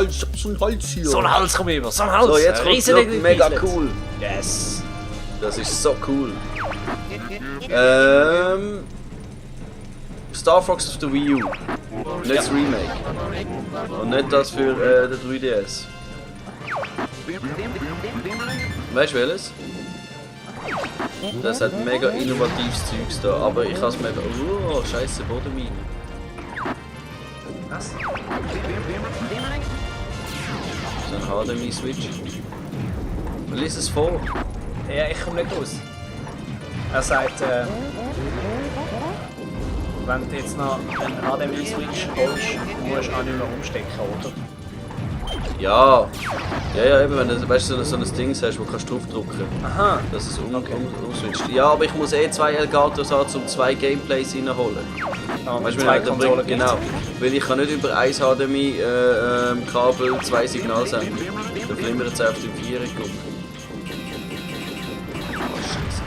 Hals, ich hab so einen Hals hier. So ein Hals, komm über, so ein Hals. So, jetzt kommt's noch mega cool. Yes. Das ist so cool. Star Fox auf der Wii U. Nicht das Remake. Und nicht das für den 3DS. Weißt du welches? Das hat mega innovatives Zeugs da, aber ich kann es mir... Oh, scheiße, Bodenmine. Was? So ein HDMI-Switch. Lies es vor. Ja, ich komme nicht raus. Er sagt, wenn du jetzt noch einen HDMI-Switch holst, musst du auch nicht mehr umstecken, oder? Ja. Ja, eben, wenn du weißt, so ein Ding hast, wo kannst du draufdrücken. Aha. Dass es umswitcht. Ja, aber ich muss zwei Elgators haben, um 2 Gameplays reinholen. Ja, Weißt du, zwei dann Konsolen genau. Weil ich kann nicht über ein HDMI-Kabel 2 Signale senden. Dann flimmert es auf den 4 gucken. Oh, Scheiße.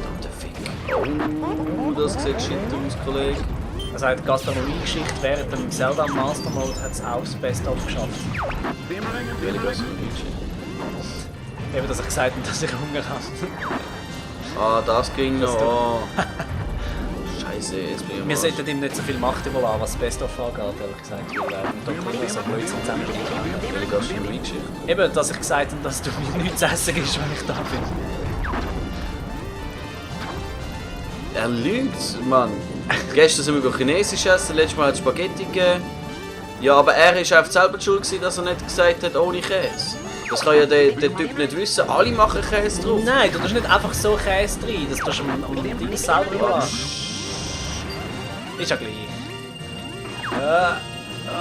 Verdammte Fick. Oh, das sieht shit aus, Kollege. Er sagt, Gastronomie-Geschichte während dem Zelda Master Mode hat es auch das Best-of geschafft. Welche Gastronomie-Geschichte? Eben, dass ich gesagt habe, dass ich Hunger habe. Ah, das ging noch. Oh. Scheiße, jetzt bin ich Wir sollten ihm nicht so viel Macht überlassen, was das Best-of angeht, ehrlich gesagt, weil Dr. Immer so Blödsinn zusammenspielen. Welche Gastronomie-Geschichte? Eben, dass ich gesagt habe, dass du mir nichts zu essen gibst, wenn ich da bin. Er lügt, Mann. Gestern sind wir Chinesisch essen, letztes Mal hat es Spaghetti gegeben. Ja, aber er war einfach selber die schuld, dass er nicht gesagt hat, ohne Käse. Das kann ja der Typ nicht wissen. Alle machen Käse drauf. Nein, du tust nicht einfach so Käse rein, das tust du am Ding selber überlassen. Ist ja gleich. Ja,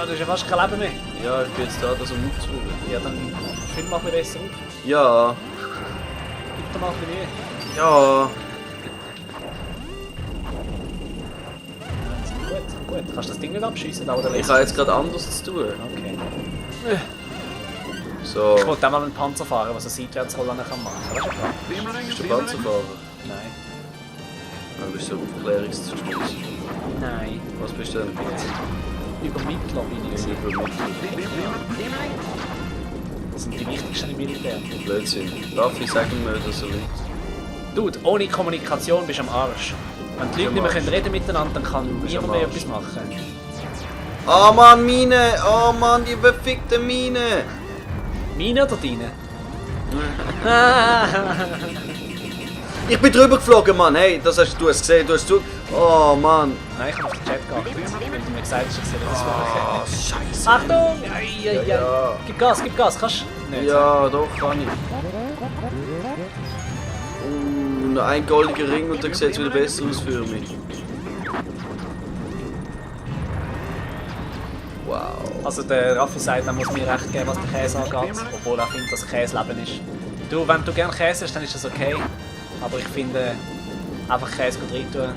du hast ja fast kein Leben mehr. Ja, ich bin jetzt da, das aufzuholen. Ja, dann find mal ein bisschen besser auf. Ja. Gib dir mal ein bisschen Mühe. Ja. Gut. Kannst du das Ding nicht abschiessen? Oder Ich habe jetzt gerade anders zu tun. Okay. So. Ich wollte auch mal einen Panzer fahren, der so Seitwärtsrollen machen kann. Weißt du klar? Bist du Panzerfahrer? Nein. Dann bist du Aufklärungszuspiel. Nein. Was bist du denn? Übermittler bin ich. Das sind die wichtigsten im Militär. Blödsinn. Raffi, sag mir, dass er liegt. Dude, ohne Kommunikation bist du am Arsch. Wenn die Leute nicht mehr reden miteinander, dann kann niemand mehr etwas machen. Oh Mann, Mine! Oh Mann, die verfickte Mine! Meine oder deine? Ich bin drüber geflogen, Mann! Hey, das hast du gesehen, du hast zu. Oh Mann! Nein, ich habe auf den Chat geachtet, weil du mir gesagt hast, ich sehe das Oh, vorher. Scheiße! Achtung! Ja. Ja. Gib Gas, kannst du? Nicht. Ja, doch, kann ich. Noch ein goldiger Ring und dann sieht es wieder besser aus für mich. Wow. Also der Raffi sagt, er muss mir recht geben, was den Käse angeht, obwohl er findet, dass Käse Leben ist. Du, wenn du gerne Käse hast, dann ist das okay. Aber ich finde, einfach Käse rein tun.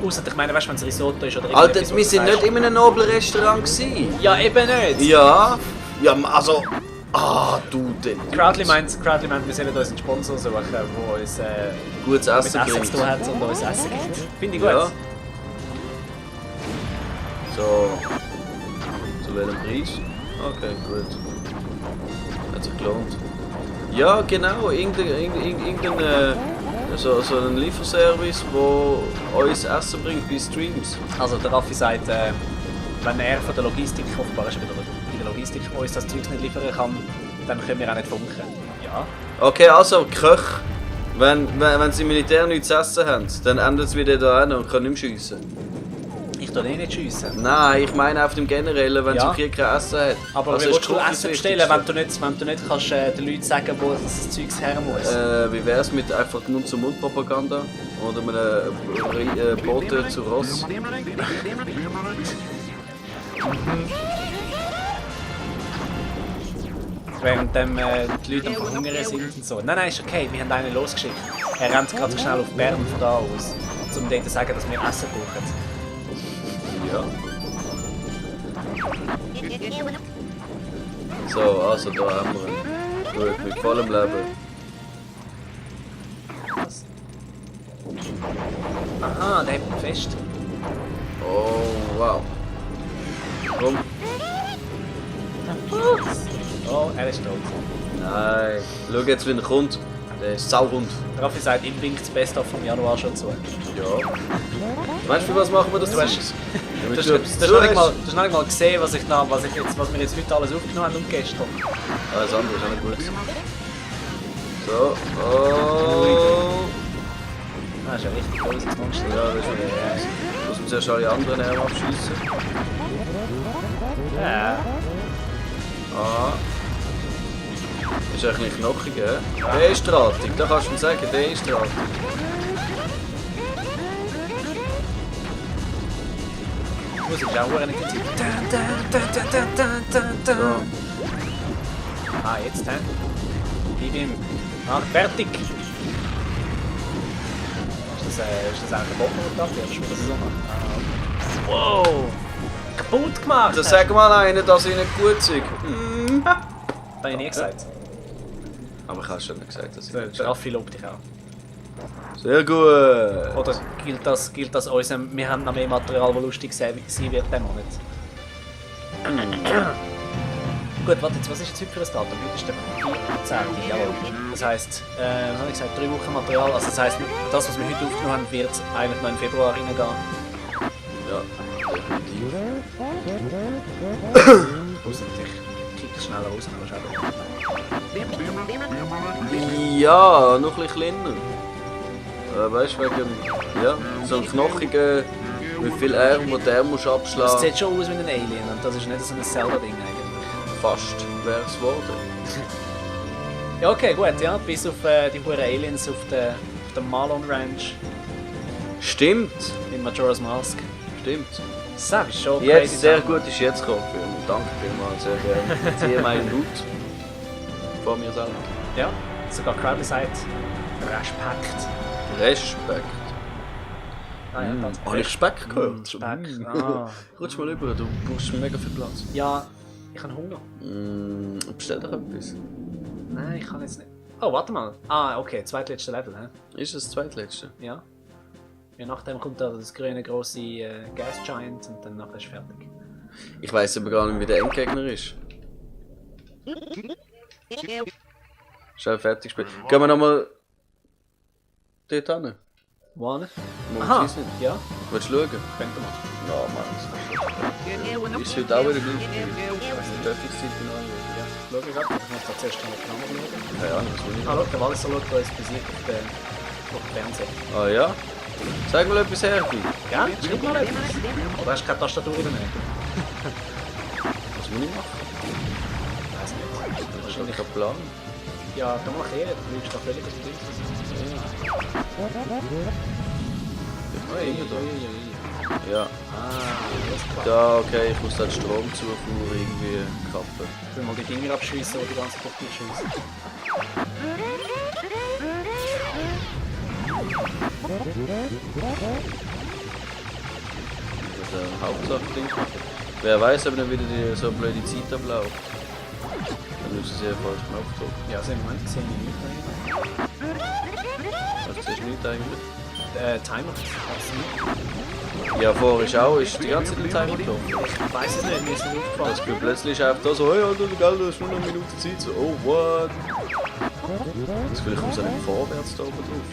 Ausser, ich meine, weißt du, wenn es Risotto ist oder Alter, irgendetwas, wir sind nicht in einem Nobel-Restaurant gewesen. Ja, eben nicht. Ja. Ja, also. Ah, du denn. Crowdly meint, wir sollen uns einen Sponsor suchen, der uns Gutes mit Essen Essen zu bringt. tun hat und uns Essen gibt. Finde ich gut. Ja. So. Zu welchem Preis? Okay, gut. Hat sich gelohnt. Ja, genau. Irgendein so ein Lieferservice, der uns Essen bringt bei Streams. Also der Raffi sagt, wenn er von der Logistik, offenbar ist er wieder in der Logistik, uns das Zeug nicht liefern kann, dann können wir auch nicht funken. Ja. Okay, also Köch. Wenn sie im Militär nichts zu essen haben, dann endet es wieder da hin und können nicht mehr schiessen. Ich tue nicht schiessen. Nein, ich meine auf dem Generellen, wenn Ja. sie im Krieg kein Essen hat. Aber Also wie ist willst du Küche Essen das bestellen, Wichtigste. wenn du nicht kannst, den Leuten sagen, wo das Zeug her muss? Wie wär's mit einfach Mund-zu-Mund-Propaganda? Oder mit einem Bote zu Ross? Während die Leute am Verhungern sind und so. Nein, ist okay, wir haben einen losgeschickt. Er rennt gerade schnell auf Bern von da aus, um denen zu sagen, dass wir Essen brauchen. Ja. So, also da haben wir ihn. Gut, mit vollem Leben. Was? Aha, der hält fest. Oh, wow. Komm. Oh, er ist tot. Nein. Schau jetzt, wie er kommt. Der ist saurund. Raffi sagt, ihm winkt das Beste vom Januar schon zu. Ja. Weißt du, für was machen wir das? Du hast noch nicht mal gesehen, was wir jetzt heute alles aufgenommen haben und gestern. Alles andere ist auch nicht gut. So. Oh. Das ist ja richtig böse, das Monster. Ja, das ist schon nicht. Muss man zuerst alle anderen Arme abschießen. Ja. Ah. Ist eigentlich knochig, hä? Der ist drahtig, da kannst du mir sagen, der ist drahtig. Die Musik ist auch nicht Zeit. So. Ah, jetzt, hä? Gib ihm. Ah, fertig! Ist das eigentlich ein Bombenmotor? Ja, das ist das so. Wow! Kaputt gemacht! Dann sag mal einen, dass ich nicht gut bin. Das habe ich nie gesagt. Aber ich habe schon nicht gesagt, dass ich Der gut Raffi lobt dich auch. bin. Sehr gut. Oder gilt das unserem, wir haben noch mehr Material, das lustig sein wird, dem Monat? Gut, warte jetzt, was ist jetzt heute für ein Datum? Heute ist der 14. Jawohl. Das heisst, was habe ich gesagt, 3 Wochen Material. Also das heisst, das, was wir heute aufgenommen haben, wird eigentlich noch in Februar reingehen. Ja, definitiv. Hoffentlich kriegt es schneller raus, aber schade. Ja, noch ein bisschen kleiner. Weißt du, wegen ja, so einem knochigen, wie viel Arm, wo der muss Das abschlagen. sieht schon aus wie ein Alien und das ist nicht so ein Zelda-Ding eigentlich. Fast wäre es geworden. Ja, okay, gut, ja. Bis auf die huren Aliens auf der Malon Ranch Stimmt, in Majora's Mask. stimmt. Das ist schon Jetzt, sehr Sache. gut ist jetzt gekommen. Danke vielmals, sehr gerne. Ich ziehe meinen Hut von mir selber. Ja, sogar Crowley sagt Respekt. Respekt. Ah, ja, ganz Habe ich Speck gehört? Respekt. Ah. Rutsch mal rüber, du brauchst mega viel Platz. Ja, ich habe Hunger. Bestell doch etwas. Nein, ich kann jetzt nicht. Oh, warte mal. Ah, okay, zweitletzte Level, hä? Ist das zweitletzte? Ja. Ja, nachdem kommt da das grüne grosse Gas Giant und dann nachher ist fertig. Ich weiss aber gar nicht, wie der Endgegner ist. Schnell fertig gespielt. Gehen wir nochmal dort hin? Wo hin? Wo Aha, wir sind. ja, Willst du schauen? könnte man. Ja, Mann, das ist heute auch wieder gleich. Die Öffnungszeit genau anschauen. Ja, schau ich gerade. Ich muss da zuerst noch die Kamera schauen. Keine Ahnung, was will ich? Ah, schau, der Walliser schaut uns besiegt auf den Fernseher. Ah ja? Sag mal etwas her. Ja, schreib mal etwas. Oder hast du keine Tastatur in der Nähe? Was muss ich machen? Weiß nicht. Ich habe Wahrscheinlich. keinen Plan. Ja, dann mach ich. Du liegst da völlig auf dem Bild. Ja. Ah, das ist klar. Da, okay, ich muss den Stromzufuhr irgendwie kappen. Ich will mal die Dinger abschiessen, die die ganze Zeit schiessen. Das Hauptsache-Ding. Wer weiß, ob dann wieder so eine blöde Zeit abläuft. Dann müssen sie ja falsch Knopf drücken. Ja, also im Moment 10 Minuten. Also siehst du nicht eigentlich? Timer. Ja, vorher ist die ganze Zeit der Timer drauf. Ich weiß es nicht, mir ist nicht aufgefallen. Das plötzlich ist einfach da so, hey, Alter, gell, du hast nur noch eine Minute Zeit. So, oh, what? Das vielleicht kommt so nicht vorwärts da oben drauf.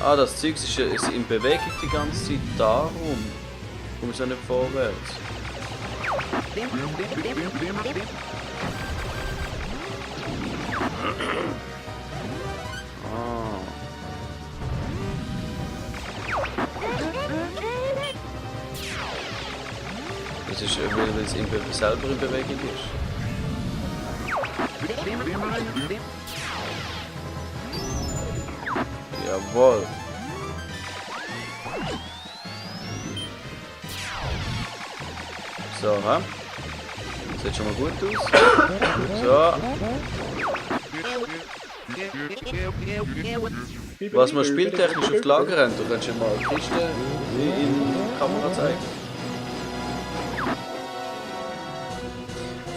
Ah, das Zeug ist in Bewegung die ganze Zeit, darum kommt es ja nicht vorwärts. Ah. Das ist, weil es selber in Bewegung ist. Jawohl. So, hä? Sieht schon mal gut aus. So. Was man spieltechnisch auf die Lager haben, du kannst ja mal eine Kiste in die Kamera zeigen.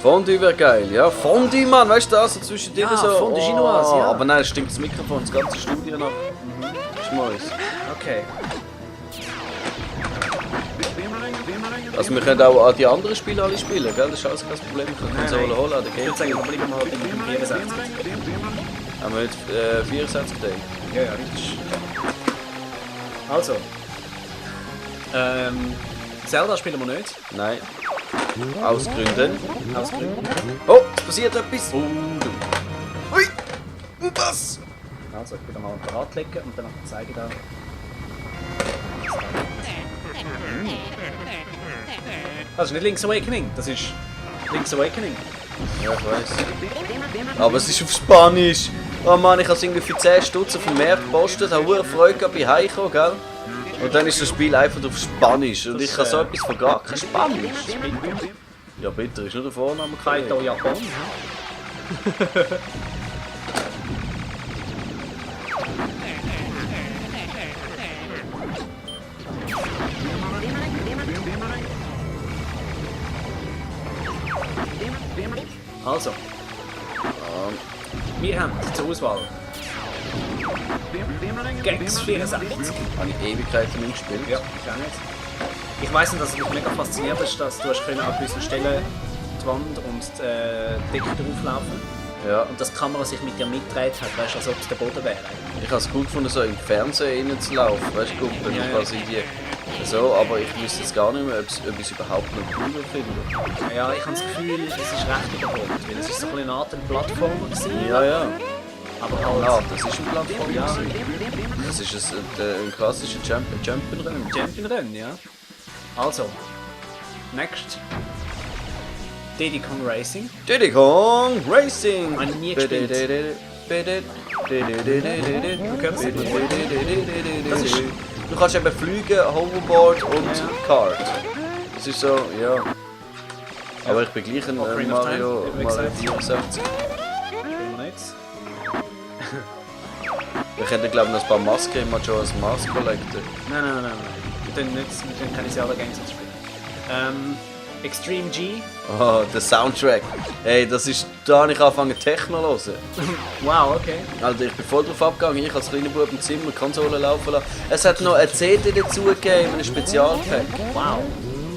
Fondue wäre geil, ja. Fondue, Mann, weißt du das? So zwischen dir Ja, so. Fondue Chinoise, ja. Aber nein, es stinkt das Mikrofon, das ganze Studio nach Schmeiß. Okay. Also wir können auch die anderen Spiele alle spielen, gell? Das ist alles kein Problem. Wir können Konsole holen, der Ich Game. würde sagen, wir bleiben mal beim 64. Haben wir jetzt 64 Tage? Ja, ja, das ist... Also. Zelda spielen wir nicht. Nein. Aus Gründen. Aus Gründen. Oh, es passiert etwas. Ui! Was? Also, ich wieder mal ein Apparat legen und dann zeige ich da. Das ist nicht Link's Awakening, das ist Link's Awakening. Ja, ich weiß. Aber es ist auf Spanisch. Oh Mann, ich habe es irgendwie für 10 Stutz auf dem Markt gepostet, habe hohe Freude gehabt bei Heiko, gell? Und dann ist das Spiel einfach auf Spanisch. Und ich kann so etwas von gar kein Spanisch. Ja bitte, ist nur der Vorname Kaito Japan. Also. Wir haben zur Auswahl Gex 64. Habe ich Ewigkeiten nicht gespielt. Ja, ich auch nicht. Ich weiss nicht, dass es mich mega fasziniert ist, dass du an gewissen Stellen die Wand und die Decke drauflaufen. Ja. Und dass die Kamera sich mit dir mitgedreht hat, weißt du, als ob es der Boden wäre. Ich habe es gut gefunden, so im Fernsehen rein zu laufen. Weißt du, wenn Ja, ich ja. quasi die. So, aber ich wüsste jetzt gar nicht mehr, ob ich es überhaupt noch cool finde. Ja, ich habe das Gefühl, es ist recht überholt, weil es ist so eine Art Plattformer gewesen, Ja, ja. aber Ja, halt das ist ein Plattform. Ja. Das ist ein klassischer Champion-Rennen. Champion-Rennen, ja. Also, next. Diddy Kong Racing. Diddy Kong Racing! Habe ich nie gespielt. Das ist- Du kannst eben fliegen, Hoverboard und Ja. Kart. Das ist so, ja. Aber ich bin gleich ein Ocarina of Time, Mario wie gesagt. 64. Spielen wir nicht. Wir könnten glaube ich noch ein paar Masken im Majora's Mask collecten. Nein. Wir können keine Zelda Games jetzt spielen. Extreme G. Oh, der Soundtrack. Hey, das ist, da habe ich angefangen Techno zu hören. Wow, okay. Alter, ich bin voll drauf abgegangen. Ich als kleiner Bub im Zimmer Konsole laufen lassen. Es hat noch eine CD dazu gegeben, ein Spezialpack. Wow.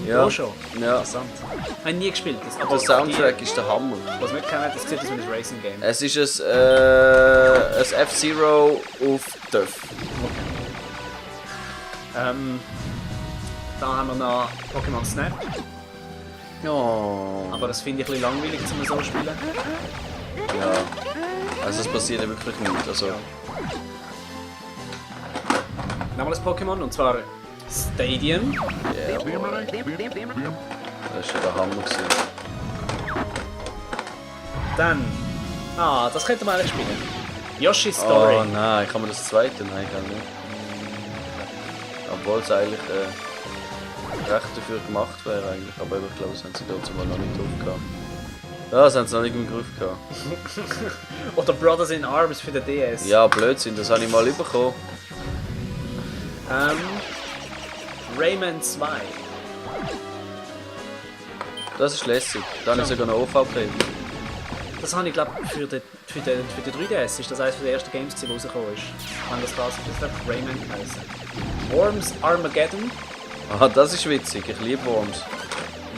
Ja. Wo schon? Ja. Interessant. Ich habe nie gespielt. Das, Der Soundtrack ist der Hammer. Die, was nicht kennen, das sieht aus wie ein Racing Game. Es ist ein F-Zero auf Dörf. Da haben wir noch Pokémon Snap. Ja. Aber das finde ich ein bisschen langweilig, zum so spielen. Ja. Also es passiert wirklich nichts. Also, Nochmal ein Pokémon, und zwar Stadium. yeah, boy. Das ist ja der Hammer gewesen. Dann... das könnte man eigentlich spielen. Yoshi's Story. Oh nein, kann man das zweite? Nein, kann nicht. Obwohl es eigentlich recht dafür gemacht wäre eigentlich. Aber ich glaube, das haben sie dazu mal noch nicht drauf gehabt. Ja, das haben sie noch nicht im Griff gehabt. Oder Brothers in Arms für den DS. Ja, Blödsinn, das habe ich mal bekommen. Rayman 2. Das ist lässig. Da habe ich sogar noch OVP. Das habe ich glaube für den 3DS ist das eines der ersten Games, die rausgekommen ist. Wenn das hat Rayman geheißen. Worms Armageddon. Aha, das ist witzig. Ich liebe Worms.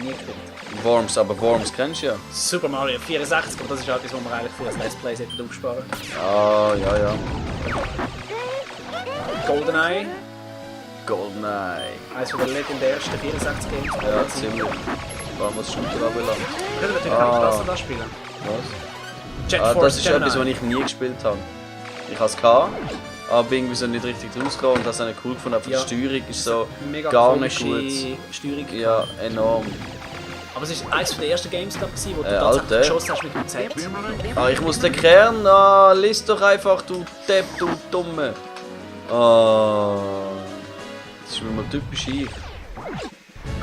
Nie gespielt. Worms, aber Worms kennst du ja. Super Mario 64, aber das ist etwas, was man eigentlich für ein Let's Play hätte aufsparen. Ah, ja. GoldenEye. GoldenEye. Eines der legendärsten 64 Games. Ja, ziemlich. Vor allem was Shooter anbelangt. Wir können natürlich auch das spielen. Was? Jet Ah, Force das ist Gemini. etwas, was ich nie gespielt habe. Ich habe es gehabt, aber bin irgendwie so nicht richtig rausgekommen und das habe ich cool gefunden. Aber Ja. die Steuerung ist so Mega gar nicht komische gut. Steuerung. Ja, enorm. Aber es ist eines der ersten Games glaub, gewesen, wo du Alter. tatsächlich geschossen hast mit dem Z. Ah, ich muss den Kern, lies doch einfach, du Depp, du Dumme. Das ist mir mal typisch ich.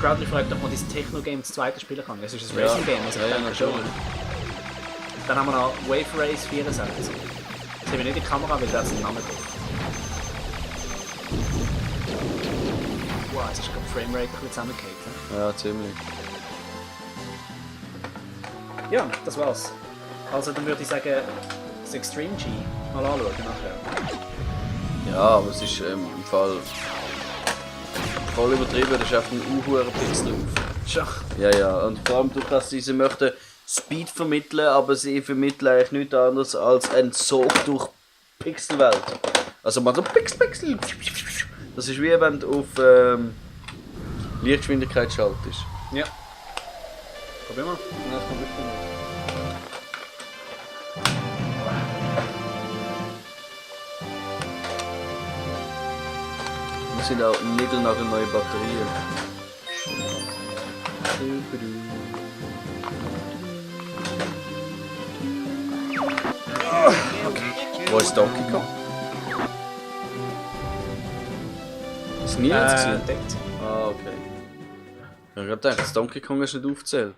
Crowdly fragt, ob man dieses Techno-Game das zweite spielen kann. Es ist ein Ja. Racing-Game, also ich Ja, denke natürlich. schon. Dann haben wir noch Wave Race 64. Jetzt haben wir nicht die Kamera, weil da ist ein Name drauf. Wow, jetzt ist gerade die Framerate ein bisschen zusammengefallen. Ja, ziemlich. Ja, das war's. Also dann würde ich sagen, das Extreme G mal anschauen nachher. Ja, aber es ist im Fall voll übertrieben, das ist einfach ein Pixel auf. Schon. Ja, ja, und vor allem, du kannst sie möchten Speed vermitteln, aber sie vermitteln eigentlich nichts anderes als ein Sog durch Pixelwelt. Also man so Pixel. Das ist wie wenn du auf Lichtgeschwindigkeit schaltest. Ja. Probier mal. Ja, das kann bestimmt. Wir sind auch niegelnagelneue Batterien. Okay. Wo ist Donkey Kong? Ist nie jetzt gesehen? Entdeckt. Ah, okay. Ich hab gedacht, das Donkey Kong ist nicht aufgezählt.